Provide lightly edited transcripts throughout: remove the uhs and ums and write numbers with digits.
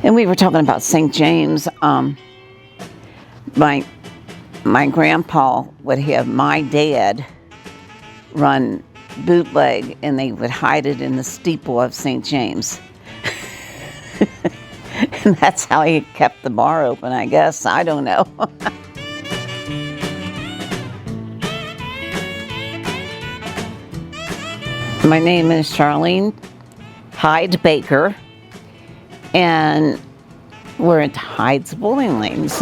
And we were talking about St. James. My grandpa would have my dad run bootleg, and they would hide it in the steeple of St. James. And that's how he kept the bar open, I guess. I don't know. My name is Charlene Heid Baker, and we're at Heid's Bowling Lanes.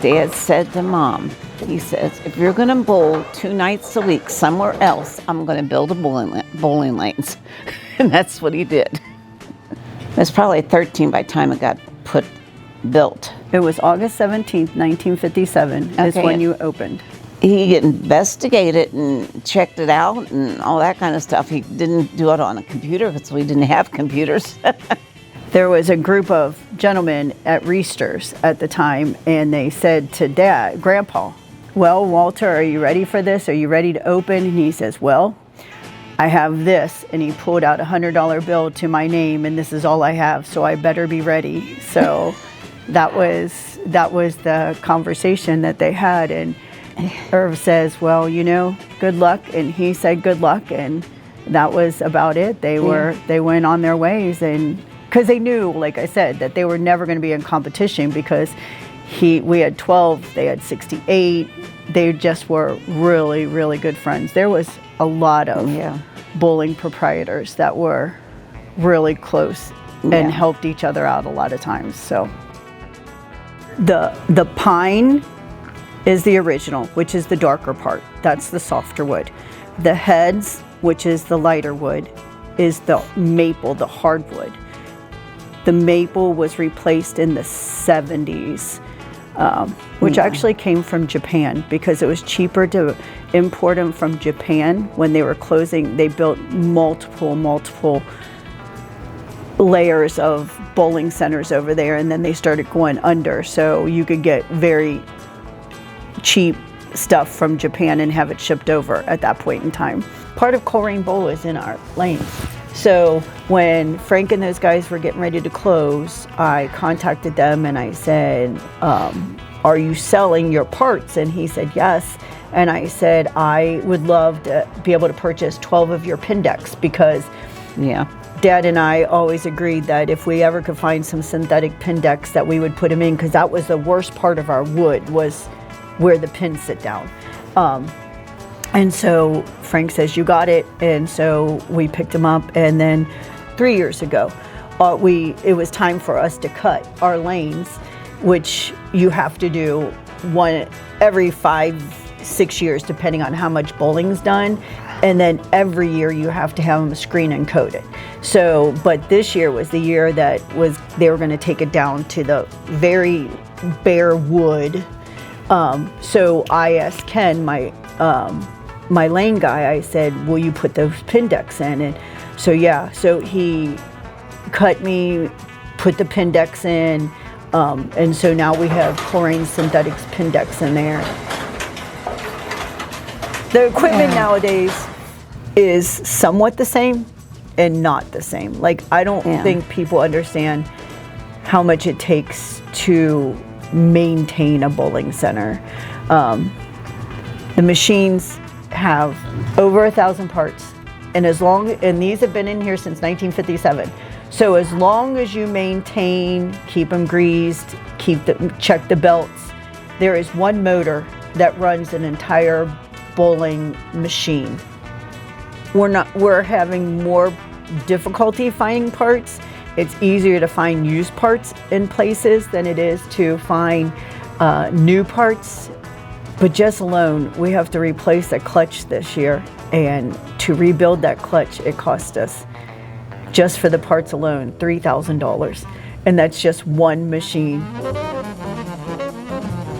Dad said to Mom, he says, if you're going to bowl 2 nights a week somewhere else, I'm going to build a bowling lanes. And that's what he did. It was probably 13 by the time it got built. It was August 17th, 1957 is when you opened. He investigated and checked it out and all that kind of stuff. He didn't do it on a computer because we didn't have computers. There was a group of gentlemen at Reester's at the time, and they said to Grandpa, well, Walter, are you ready for this? Are you ready to open? And he says, well, I have this. And he pulled out a $100 bill to my name, and this is all I have, so I better be ready. So that was the conversation that they had. And Irv says, well, you know, good luck. And he said good luck, and that was about it. They went on their ways, and because they knew, like I said, that they were never going to be in competition, because we had 12, they had 68. They just were really, really good friends. There was a lot of bowling proprietors that were really close and helped each other out a lot of times. So the pine is the original, which is the darker part. That's the softer wood. The heads, which is the lighter wood, is the maple, the hardwood. The maple was replaced in the 70s, which actually came from Japan, because it was cheaper to import them from Japan. When they were closing, they built multiple layers of bowling centers over there, and then they started going under, so you could get very cheap stuff from Japan and have it shipped over at that point in time. Part of Colerain Bowl is in our lanes. So when Frank and those guys were getting ready to close, I contacted them and I said, are you selling your parts? And he said, yes. And I said, I would love to be able to purchase 12 of your pin decks, because Dad and I always agreed that if we ever could find some synthetic pin decks, that we would put them in, because that was the worst part of our wood, was where the pins sit down. And so Frank says, you got it. And so we picked them up, and then 3 years ago, it was time for us to cut our lanes, which you have to do one every 5-6 years, depending on how much bowling's done. And then every year you have to have them screen and coated. So, but this year was the year that they were going to take it down to the very bare wood. So I asked Ken, my lane guy, I said, will you put those pin decks in? And so he cut me, put the pin decks in, and so now we have Colerain Synthetics pin decks in there. The equipment nowadays is somewhat the same and not the same. Like, I don't think people understand how much it takes to maintain a bowling center. The machines have over 1,000 parts, and these have been in here since 1957. So as long as you maintain, keep them greased, check the belts, there is one motor that runs an entire bowling machine. We're having more difficulty finding parts. It's easier to find used parts in places than it is to find new parts. But just alone, we have to replace a clutch this year, and to rebuild that clutch, it cost us, just for the parts alone, $3,000. And that's just one machine.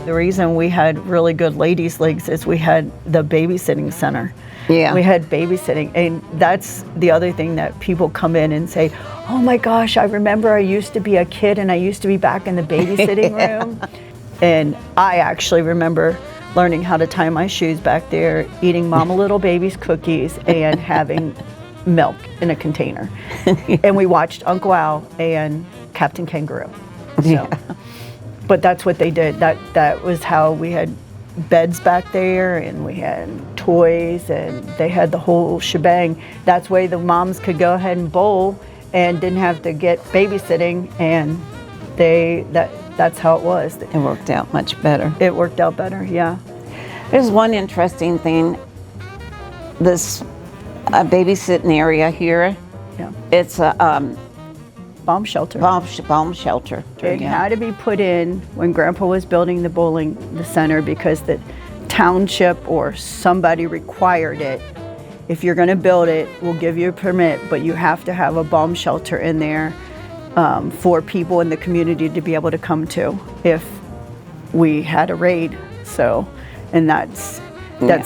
The reason we had really good ladies' leagues is we had the babysitting center. Yeah. We had babysitting, and that's the other thing that people come in and say, oh my gosh, I remember I used to be a kid and I used to be back in the babysitting room. And I actually remember learning how to tie my shoes back there, eating Mama Little Baby's cookies, and having milk in a container. And we watched Uncle Al and Captain Kangaroo. So, Yeah. but that's what they did. That was how we had beds back there, and we had toys, and they had the whole shebang. That's why the moms could go ahead and bowl and didn't have to get babysitting, and that's how it was. It worked out much better. It worked out better, yeah. There's one interesting thing. This babysitting area here, Yeah. it's a Bomb shelter. bomb shelter. It had to be put in when Grandpa was building the center, because the township or somebody required it. If you're going to build it, we'll give you a permit, but you have to have a bomb shelter in there for people in the community to be able to come to if we had a raid. So, and that's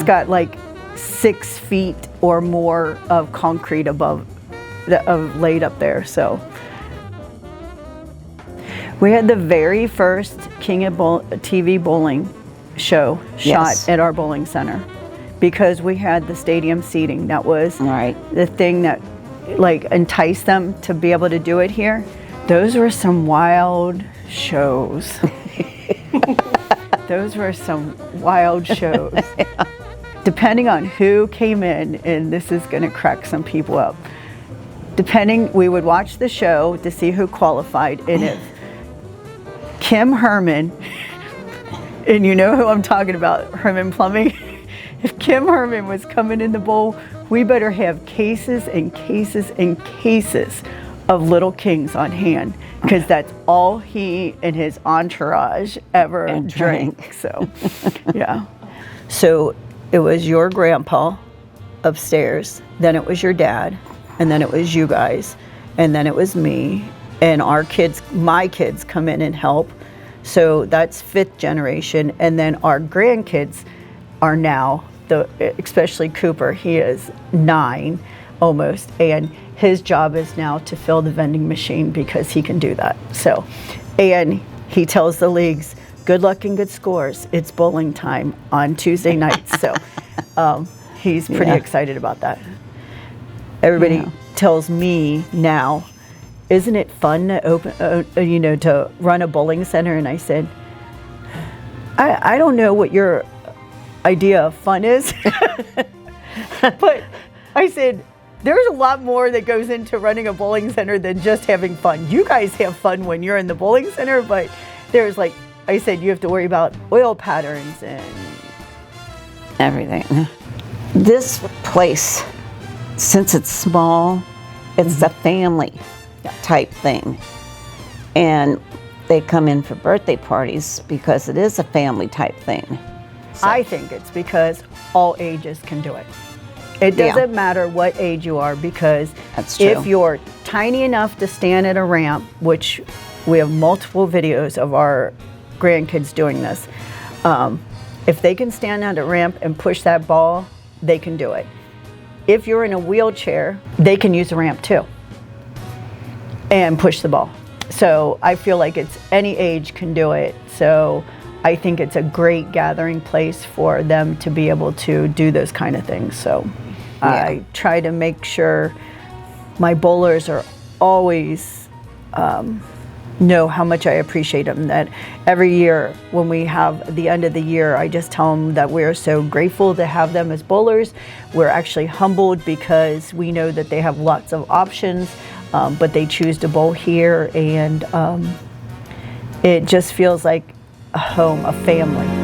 got like 6 feet or more of concrete above laid up there. So we had the very first King of TV bowling show Yes. shot at our bowling center, because we had the stadium seating. That was Right. the thing that like enticed them to be able to do it here. Those were some wild shows. Those were some wild shows. Depending on who came in, and this is going to crack some people up. We would watch the show to see who qualified, and if Kim Herman, and you know who I'm talking about, Herman Plumbing, if Kim Herman was coming in the bowl, we better have cases and cases and cases of Little Kings on hand, because that's all he and his entourage ever And drank. So, yeah. So it was your grandpa upstairs, then it was your dad, and then it was you guys, and then it was me, and my kids come in and help. So that's 5th generation, and then our grandkids are now, especially Cooper, he is 9 almost, and his job is now to fill the vending machine, because he can do that. So, and he tells the leagues, good luck and good scores. It's bowling time on Tuesday nights. So he's pretty excited about that. Everybody tells me now, isn't it fun to to run a bowling center? And I said, I don't know what your idea of fun is, but I said, there's a lot more that goes into running a bowling center than just having fun. You guys have fun when you're in the bowling center, but there's like, I said, you have to worry about oil patterns and Everything. This place, since it's small, it's a family type thing. And they come in for birthday parties because it is a family type thing. So, I think it's because all ages can do it. It doesn't matter what age you are, because That's true. if you're tiny enough to stand at a ramp, which we have multiple videos of our grandkids doing this, if they can stand at a ramp and push that ball, they can do it. If you're in a wheelchair, they can use a ramp too and push the ball. So I feel like it's any age can do it. So I think it's a great gathering place for them to be able to do those kind of things. So I try to make sure my bowlers are always know how much I appreciate them. That every year when we have the end of the year, I just tell them that we're so grateful to have them as bowlers. We're actually humbled because we know that they have lots of options, but they choose to bowl here, and it just feels like a home, a family.